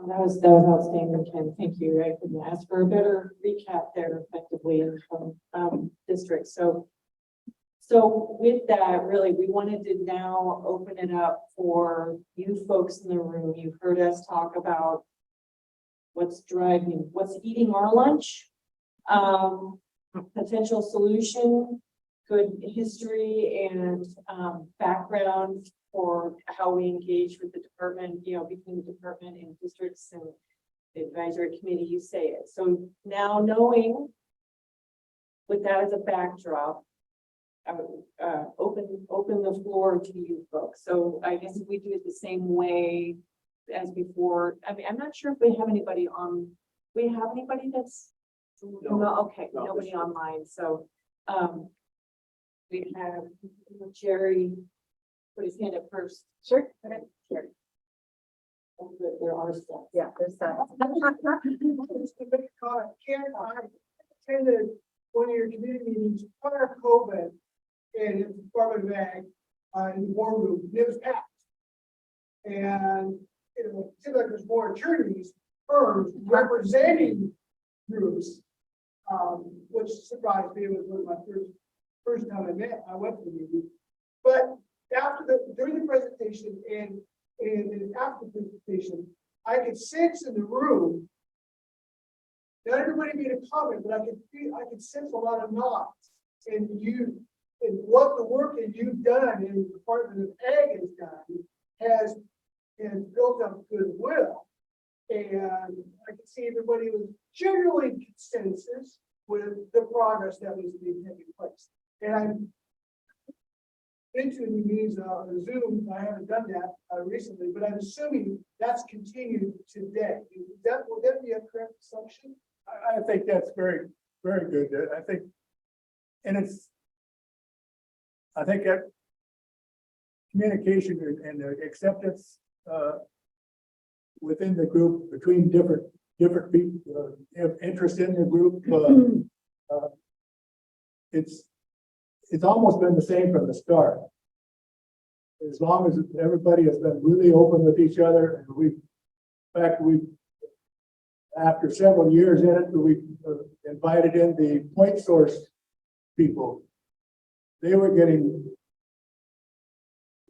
That was outstanding, Ken. Thank you. I couldn't ask for a better recap there effectively from district. So with that, really, we wanted to now open it up for you folks in the room. You've heard us talk about what's eating our lunch, potential solution, good history and background for how we engage with the department, between the department and districts and the advisory committee, you say it. So now knowing with that as a backdrop, I would open the floor to you folks. So I guess if we do it the same way as before, I mean, I'm not sure if we have anybody on, we have anybody that's, no, okay, No, nobody sure. online. So we have Jerry put his hand up first. Sure. Okay. Sure. Oh, good, there are some. Yeah, there's that. Just to make a comment, Ken, I attended one of your community meetings prior to COVID in the Department of Ag, in the boardroom, and it was packed. And it seemed like there's more attorneys, firms representing groups, which surprised me. It was one of my first time I went to the meeting. But during the presentation and after the presentation, I could sense in the room, not everybody made a comment, but I could sense a lot of nods. And what the work that you've done in the Department of Ag has done has built up goodwill. And I could see everybody was generally in consensus with the progress that was being taken place. And I'm into any meetings on Zoom. I haven't done that recently, but I'm assuming that's continued today. Would that be a correct assumption? I think that's very, very good. I think that communication and the acceptance within the group between different people, interest in the group. It's almost been the same from the start. As long as everybody has been really open with each other, and after several years in it, we invited in the point source people. They were getting,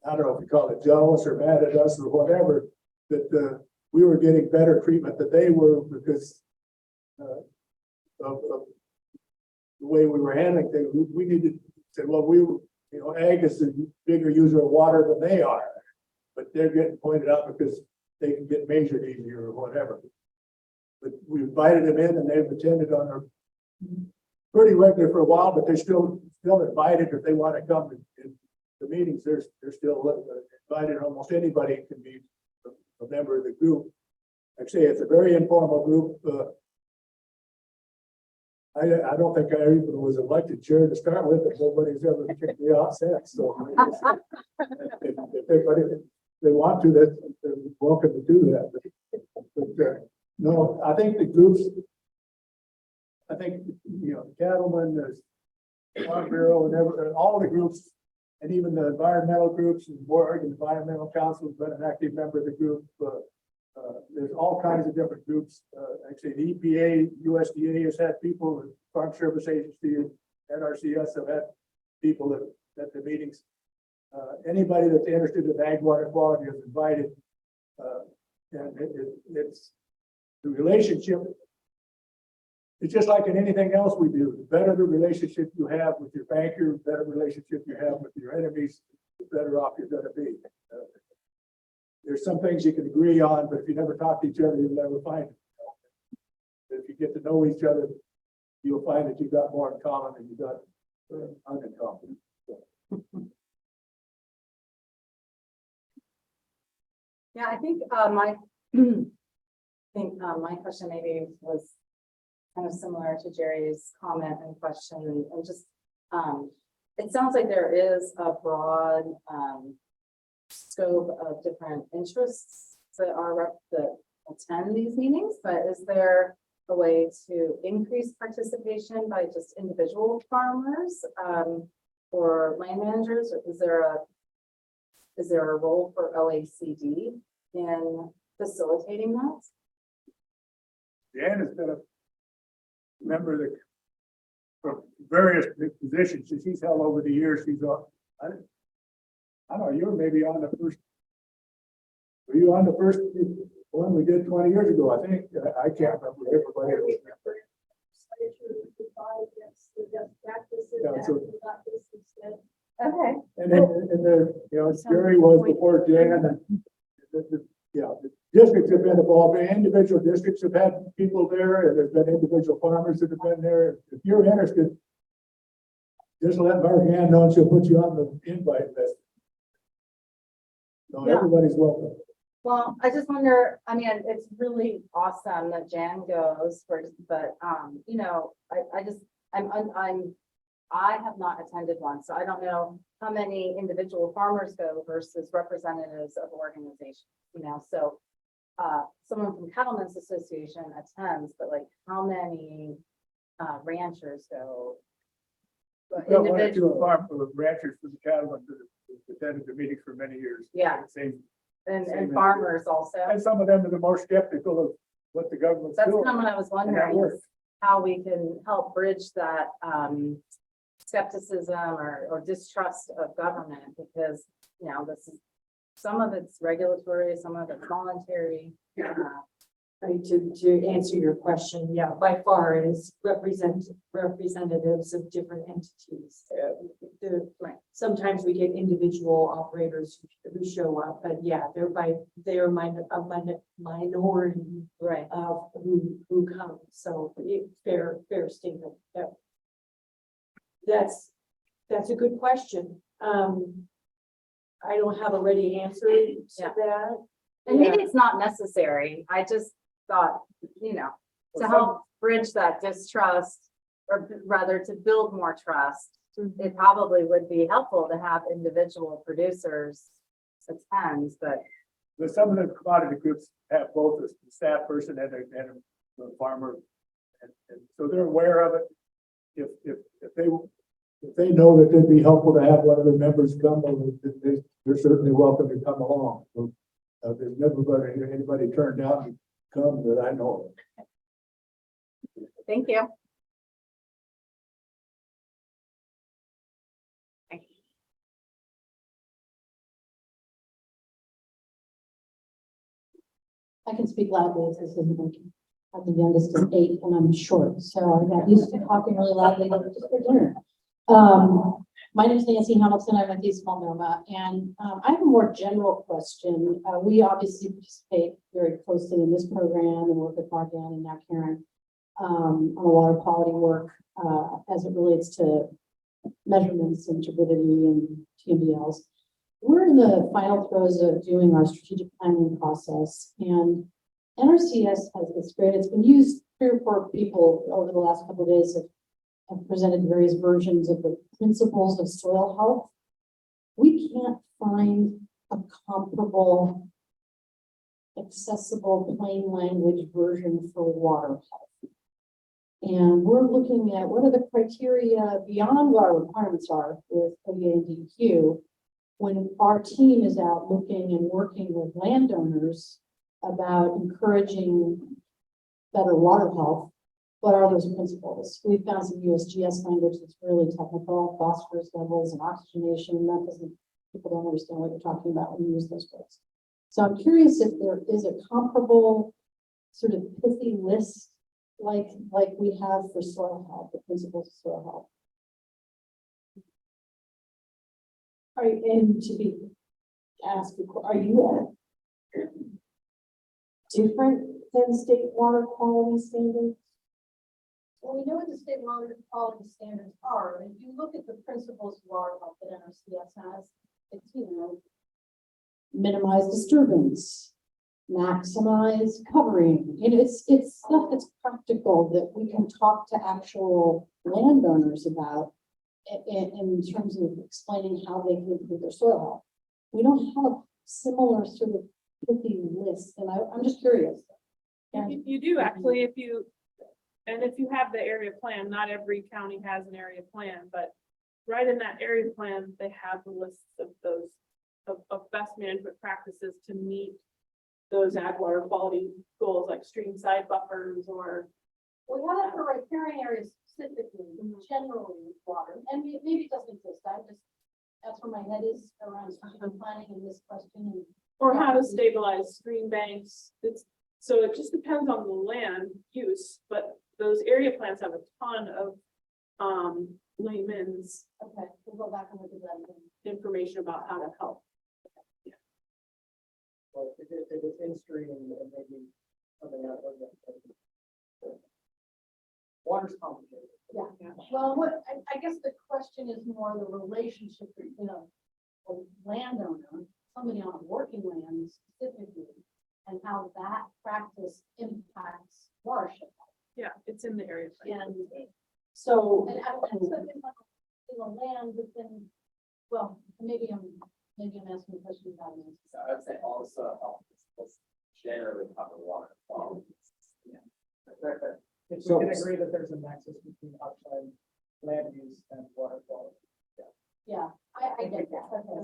I don't know if you call it jealous or mad at us or whatever, that we were getting better treatment than they were because of the way we were handling things. We needed to say, well, Ag is a bigger user of water than they are, but they're getting pointed out because they can get measured easier or whatever. But we invited them in and they've attended on our pretty regular for a while, but they're still invited if they want to come to the meetings. They're still invited. Almost anybody can be a member of the group. Like I say, it's a very informal group. I don't think I even was elected chair to start with, but nobody's ever kicked me out since. So if they want to, they're welcome to do that. But no, I think the groups, Cattlemen, there's Farm Bureau, and all the groups, and even the environmental groups and Oregon Environmental Council has been an active member of the group. There's all kinds of different groups. Actually, the EPA, USDA has had people, Farm Service Agency, and NRCS have had people at the meetings. Anybody that's interested in ag water quality is invited. And it's the relationship. It's just like in anything else we do. The better the relationship you have with your banker, the better relationship you have with your enemies, the better off you're going to be. There's some things you can agree on, but if you never talk to each other, you'll never find it. If you get to know each other, you'll find that you got more in common than you got uncommon. Yeah, I think my question maybe was kind of similar to Jerry's comment and question, and just it sounds like there is a broad scope of different interests that attend these meetings, but is there a way to increase participation by just individual farmers or land managers? Or is there a role for OACD in facilitating that? Jan has been a member of the, for various positions that she's held over the years. She's on, I don't know, you were maybe on the first. Were you on the first one we did 20 years ago? I think, I can't remember everybody. Yeah, so- Okay. And then, Jerry was before Jan, and the districts have been involved, and individual districts have had people there, and there's been individual farmers that have been there. If you're interested, just let Marianne know, and she'll put you on the invite list. No, Yeah. everybody's welcome. Well, I just wonder, I mean, it's really awesome that Jan goes first, but, I have not attended one, so I don't know how many individual farmers go versus representatives of organizations, so. Someone from Cattlemen's Association attends, but like how many, ranchers go? We've got one or two Individual, farm ranchers for the cattlemen that have attended the meetings for many years. Yeah. Same, and farmers also. and some of them are the more skeptical of what the government's That's doing. kind of what I was And that wondering, works. is how we can help bridge that, skepticism or distrust of government, because, this is, some of it's regulatory, some of it's voluntary. Right, to answer your question, yeah, by far it is representatives of different entities. Right. Sometimes we get individual operators who show up, but yeah, they're a minority Right. of who come, so fair statement, yeah. That's a good question. I don't have a ready answer to Yeah. that. And maybe Yeah. it's not necessary. I just thought, to help bridge that distrust, or rather to build more trust, it probably would be helpful to have individual producers attend, but But some of the commodity groups have both a staff person and a farmer. And so they're aware of it. If they know that it'd be helpful to have one of their members come, they're certainly welcome to come along. So, there's never been anybody turned down to come that I know of. thank you. I can speak loudly if this isn't working. I'm the youngest of 8 and I'm short, so I got used to talking really loudly just for dinner. My name is Nancy Hamilton. I'm with East Multnomah, and I have a more general question. We obviously participate very closely in this program and work with Mark Ann and now Karen on a water quality work as it relates to measurements and turbidity and TMDLs. We're in the final throes of doing our strategic planning process, and NRCS has this great, it's been used, 3 or 4 people over the last couple of days have presented various versions of the principles of soil health. We can't find a comparable, accessible, plain language version for water health. And we're looking at what are the criteria beyond what our requirements are with ODA and DEQ. When our team is out looking and working with landowners about encouraging better water health, what are those principles? We've found some USGS language that's really technical, phosphorus levels and oxygenation. That doesn't, people don't understand what you're talking about when you use those words. So I'm curious if there is a comparable sort of pithy list like we have for soil health, the principles of soil health. And to be asked, are you different than state water quality standards? Well, we know what the state water quality standards are. If you look at the principles of water health that NRCS has, it's, Minimize disturbance, maximize covering. It's stuff that's practical that we can talk to actual landowners about in terms of explaining how they can improve their soil health. We don't have a similar sort of pithy list, and I'm just curious. You do actually, if you have the area plan, not every county has an area plan, but right in that area plan, they have the lists of those of best management practices to meet those ag water quality goals like stream side buffers or. We have it for riparian areas specifically, generally water, and maybe it doesn't exist, that's where my head is around strategic planning and this question and. Or how to stabilize stream banks. So it just depends on the land use, but those area plans have a ton of layman's Okay, we'll go back and look at that again. information about how to help. Well, if it's in stream and maybe something out of that. Water's complicated. Well, I guess the question is more the relationship between a landowner, somebody on working land specifically, and how that practice impacts watershed. Yeah, it's in the area plan. And, So, and in the land within, well, maybe I'm asking a question about it. I'd say also help generally cover water quality. If we can agree that there's a nexus between upside land use and water quality. Yeah, I get that. Okay.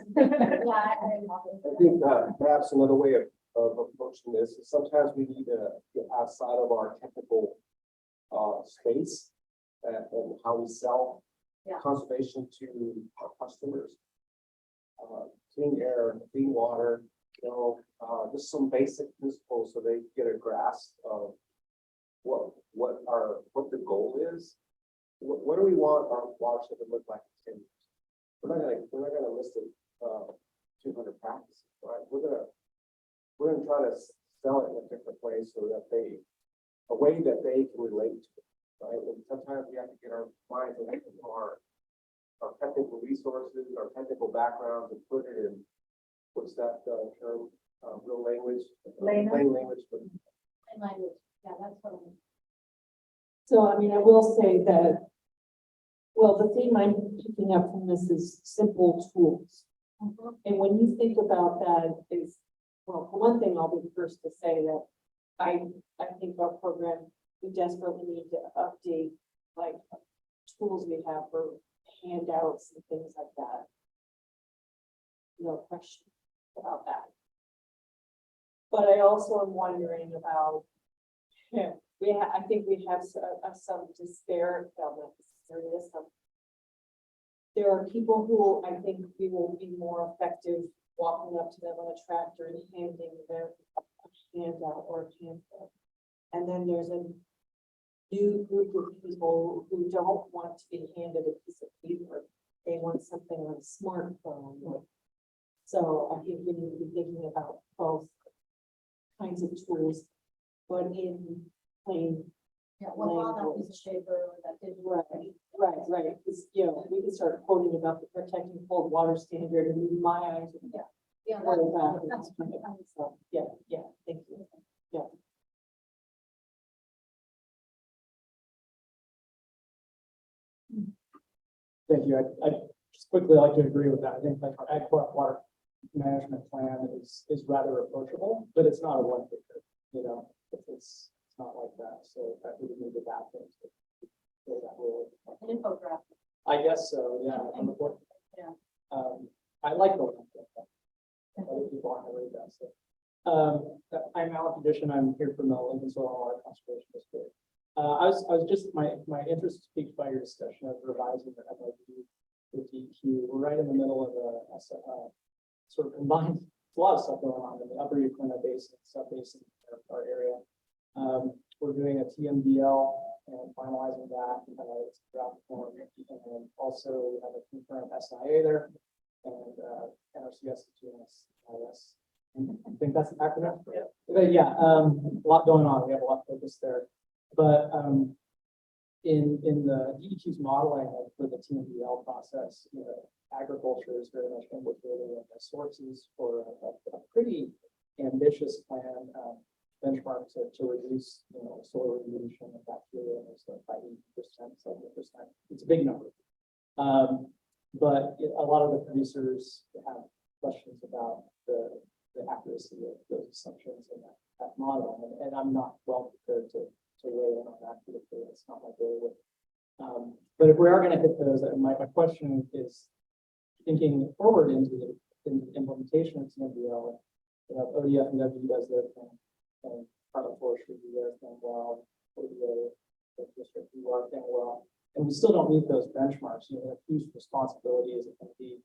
Yeah, I think perhaps another way of approaching this is sometimes we need to get outside of our technical space and how we sell Yeah. conservation to our customers. Clean air, clean water, just some basic principles so they get a grasp of what the goal is. What do we want our watershed to look like in 10 years? We're not gonna list it 200 practices, right? We're gonna try to sell it in a different way so that a way that they can relate to it, right? And sometimes we have to get our minds away from our technical resources, our technical backgrounds, and put it in, what's that term, real language? Layman. Plain language, but And language, yeah, that's what I'm. so I mean, I will say that, well, the theme I'm picking up from this is simple tools. And when you think about that is, well, for one thing, I'll be the first to say that I think our program, we desperately need to update like tools we have for handouts and things like that. No question about that. But I also am wondering about, I think we have some despair, well, not necessarily some. There are people who I think we will be more effective walking up to them on a tractor and handing them a handout or a pamphlet. And then there's a new group of people who don't want to be handed a piece of paper. They want something on a smartphone. So I think we need to be thinking about both kinds of tools, but in plain. Yeah, well, on that piece of paper, or that digital. Right, because, we can start quoting about the protecting cold water standard and in my eyes. Yeah, Roll that's. backwards. So, yeah, thank you. Yeah. Thank you. I just quickly like to agree with that. I think like our ag water management plan is rather approachable, but it's not a one figure, it's not like that. So that we would need to adapt things to fill that role. An infographic. I guess so, yeah. On the board. Yeah. I like the one. Other people aren't really that, so. I'm Alan Tradition. I'm here from the Lincoln Soil and Water Conservation District. I was just, my interest piqued by your discussion of revising the MOU with DEQ. We're right in the middle of a sort of combined, a lot of stuff going on in the upper Uclina Basin, sub-basin, our area. We're doing a TMDL and finalizing that, it's draft form, and then also we have a concurrent SIA there, and NRCS is doing SIS. I think that's the acronym. But yeah, a lot going on. We have a lot of focus there. But in the DEQ's modeling for the TMDL process, agriculture is very much implicated in the sources for a pretty ambitious plan benchmark to reduce soil evolution and bacteria by 80%, 70%. It's a big number. But a lot of the producers have questions about the accuracy of those assumptions and that model. And I'm not well prepared to weigh in on that because it's not my bailiwick. But if we are going to hit those, my question is thinking forward into the implementation of TMDL, ODF and W does their thing, and Department of Forestry do their thing well, ODA, the district do our thing well, and we still don't meet those benchmarks, you know, whose responsibility is it going to be?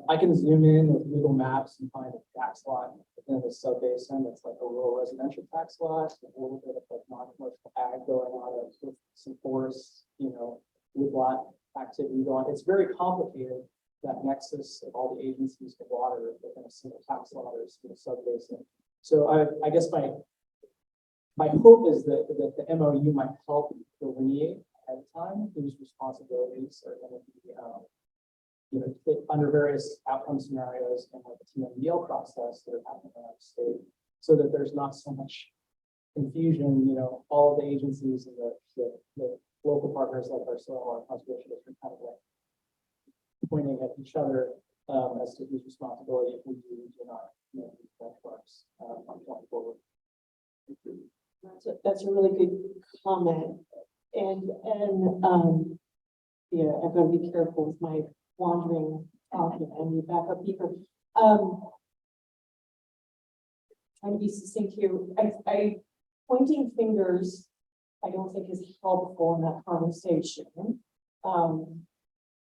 I can zoom in with Google Maps and find a tax lot within the sub-basin that's like a rural residential tax lot, a little bit of like non-commercial ag going on, with some forests, you know, woodlot activity going. It's very complicated, that nexus of all the agencies for water within a single tax lot or a single sub-basin. So I guess my hope is that the MOU might help delineate ahead of time whose responsibilities are going to be, you know, under various outcome scenarios and like the TMDL process that are happening in our state, so that there's not so much confusion. You know, all of the agencies and the local partners like our soil and conservation district kind of like pointing at each other as to whose responsibility if we do not meet these benchmarks going forward. That's a really good comment. And, yeah, I've got to be careful with my wandering and you back up deeper. Trying to be succinct here. I pointing fingers, I don't think is helpful in that conversation.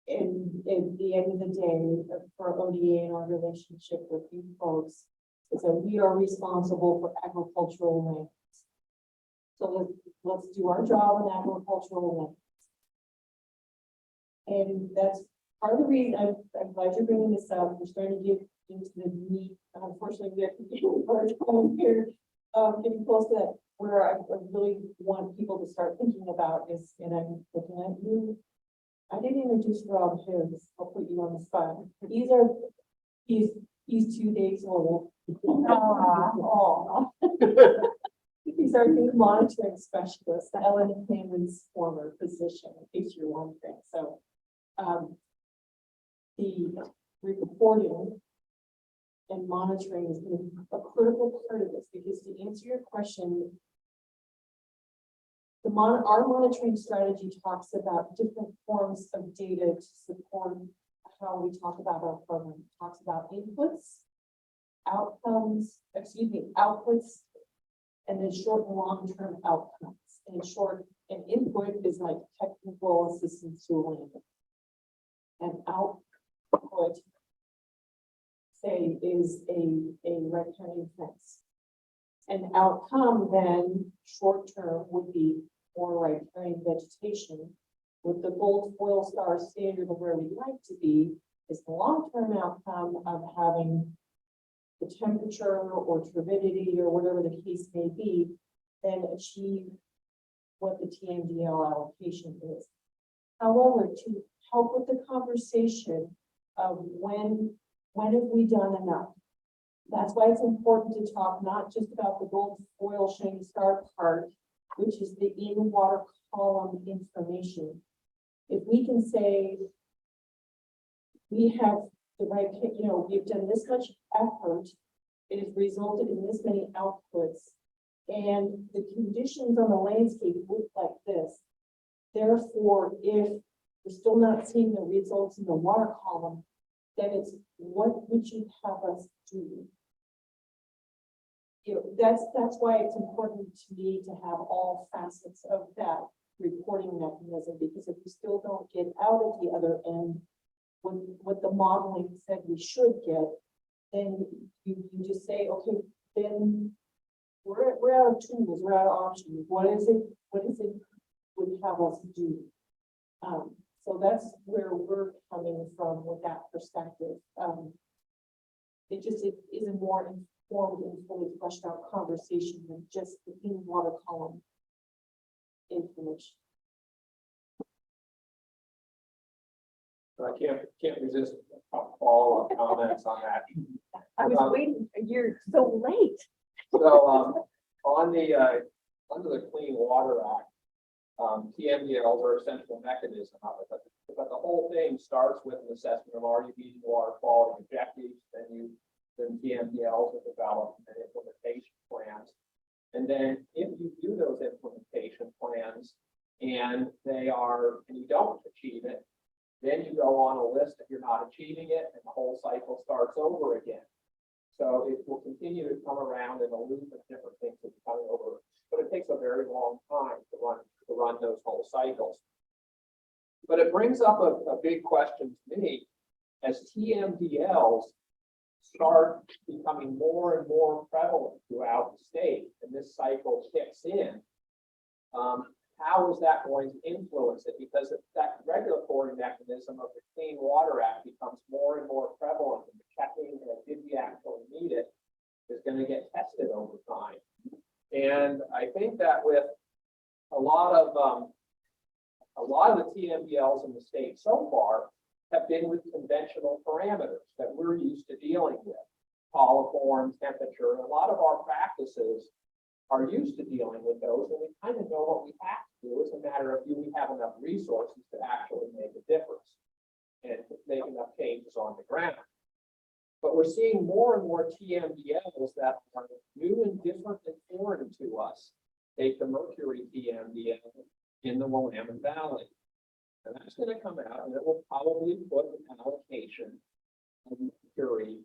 And at the end of the day, for ODA and our relationship with you folks, is that we are responsible for agricultural lands. So let's do our job in agricultural lands. And that's part of the reason I'm glad you're bringing this up. We're starting to get into the meat. Unfortunately, we have to get our time here, getting close to that, where I really want people to start thinking about is, and I'm looking at you. I didn't introduce Rob Hughes. I'll put you on the spot. He's 2 days old. Aw. He's our new monitoring specialist, Ellen Hammond's former position, in case you're wondering. So, the reporting and monitoring is going to be a critical part of this, because to answer your question, our monitoring strategy talks about different forms of data to support how we talk about our program. It talks about inputs, outcomes, outputs, and then short and long-term outcomes. And short and input is like technical assistance to a landowner. And output, say, is a rectangular fence. An outcome then, short-term, would be more riparian vegetation, with the gold foil star standard of where we'd like to be, is the long-term outcome of having the temperature or turbidity or whatever the case may be, then achieve what the TMDL allocation is. However, to help with the conversation of when have we done enough? That's why it's important to talk not just about the gold foil shiny star part, which is the in-water column information. If we can say we have the right, we've done this much effort, it has resulted in this many outputs, and the conditions on the landscape look like this. Therefore, if we're still not seeing the results in the water column, then it's what would you have us do? That's why it's important to me to have all facets of that reporting mechanism, because if we still don't get out at the other end what the modeling said we should get, then you just say, okay, then we're out of tools, we're out of options. What is it would have us do? So that's where we're coming from with that perspective. It is a more informed and fully fleshed out conversation than just the in-water column information. I can't resist follow-up comments on that. I was waiting, you're so late. So, on the, under the Clean Water Act, TMDLs are a central mechanism of it, but the whole thing starts with an assessment of are you meeting water quality objectives, then TMDLs are developed and implementation plans. And then if you do those implementation plans and you don't achieve it, then you go on a list if you're not achieving it, and the whole cycle starts over again. So it will continue to come around in a loop of different things that are coming over, but it takes a very long time to run those whole cycles. But it brings up a big question to me, as TMDLs start becoming more and more prevalent throughout the state, and this cycle kicks in, how is that going to influence it? Because if that regulatory mechanism of the Clean Water Act becomes more and more prevalent, and the checking and did we actually need it is going to get tested over time. And I think that with a lot of the TMDLs in the state so far have been with conventional parameters that we're used to dealing with, coliform, temperature, and a lot of our practices are used to dealing with those, and we kind of know what we have to do. It's a matter of, do we have enough resources to actually make a difference and make enough changes on the ground? But we're seeing more and more TMDLs that are new and different and foreign to us. Take the Mercury TMDL in the Willamette Valley. And that's going to come out, and it will probably put an allocation of mercury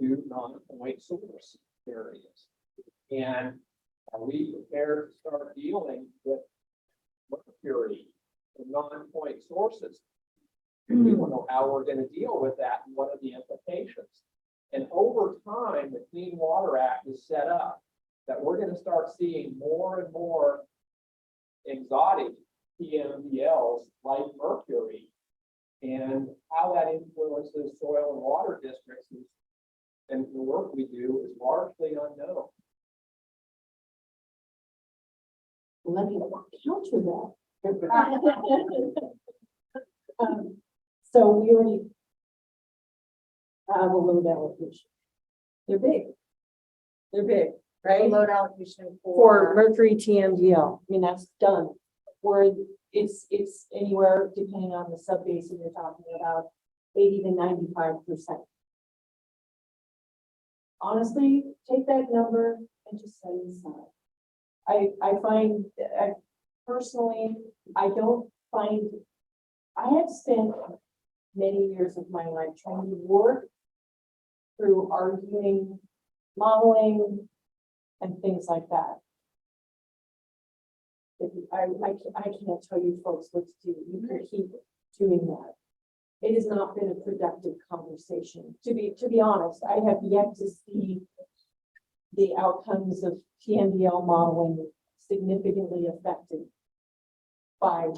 to non-point source areas. And are we prepared to start dealing with mercury in non-point sources? And we don't know how we're going to deal with that and what are the implications. And over time, the Clean Water Act is set up that we're going to start seeing more and more exotic TMDLs like mercury, and how that influences soil and water districts and the work we do is largely unknown. Let me counter that. So we already have a load allocation. They're big, right? Load allocation For Mercury TMDL, I mean, that's done. Where it's anywhere, depending on the sub-basin you're talking about, 80 to 95%. Honestly, take that number and just set it aside. I find, personally, I don't find, I have spent many years of my life trying to work through arguing, modeling, and things like that. I can't tell you folks what to do. You can keep doing that. It has not been a productive conversation. To be honest, I have yet to see the outcomes of TMDL modeling significantly affected by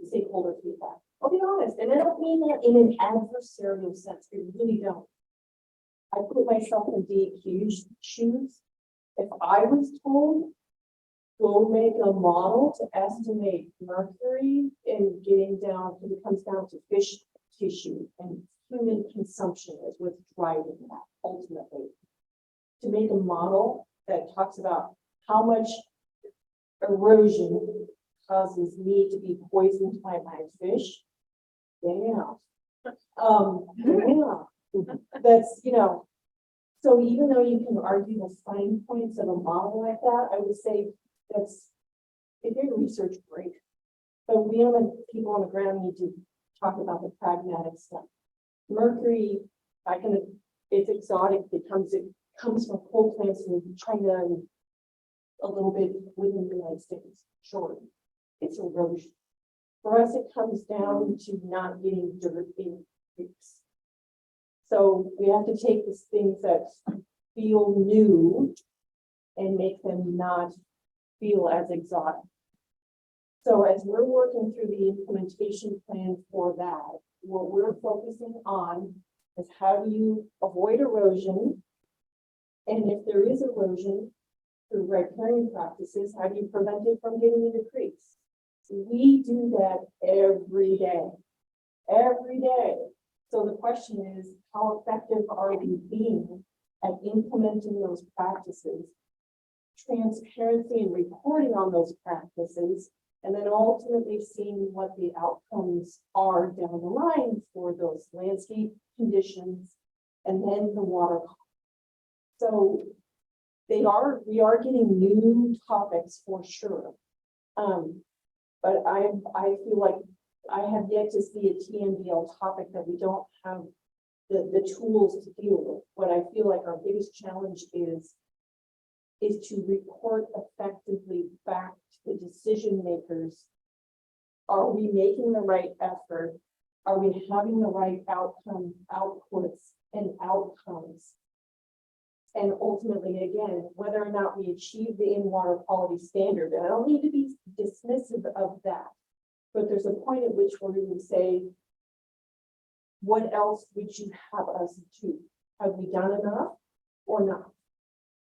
stakeholder feedback. I'll be honest, and I don't mean that in an adversarial sense. I really don't. I put myself in DEQ's shoes. If I was told, go make a model to estimate mercury and getting down, because it comes down to fish tissue and human consumption is what's driving that ultimately. To make a model that talks about how much erosion causes me to be poisoned by my fish. Yeah. That's, so even though you can argue the fine points of a model like that, I would say that's, if you're in research, great. But we on the people on the ground need to talk about the pragmatic stuff. Mercury, it's exotic. It comes from coal plants in China and a little bit within the United States. Sure, it's erosion. For us, it comes down to not getting dirt in creeks. So we have to take these things that feel new and make them not feel as exotic. So as we're working through the implementation plan for that, what we're focusing on is how do you avoid erosion? And if there is erosion through riparian practices, how do you prevent it from getting into creeks? We do that every day. So the question is, how effective are we being at implementing those practices? Transparency and reporting on those practices, and then ultimately seeing what the outcomes are down the line for those landscape conditions and then the water. So we are getting new topics for sure. But I feel like I have yet to see a TMDL topic that we don't have the tools to deal with. What I feel like our biggest challenge is to report effectively back to the decision makers. Are we making the right effort? Are we having the right outputs and outcomes? And ultimately, again, whether or not we achieve the in-water quality standard, and I don't need to be dismissive of that. But there's a point at which where we would say, what else would you have us do? Have we done enough or not?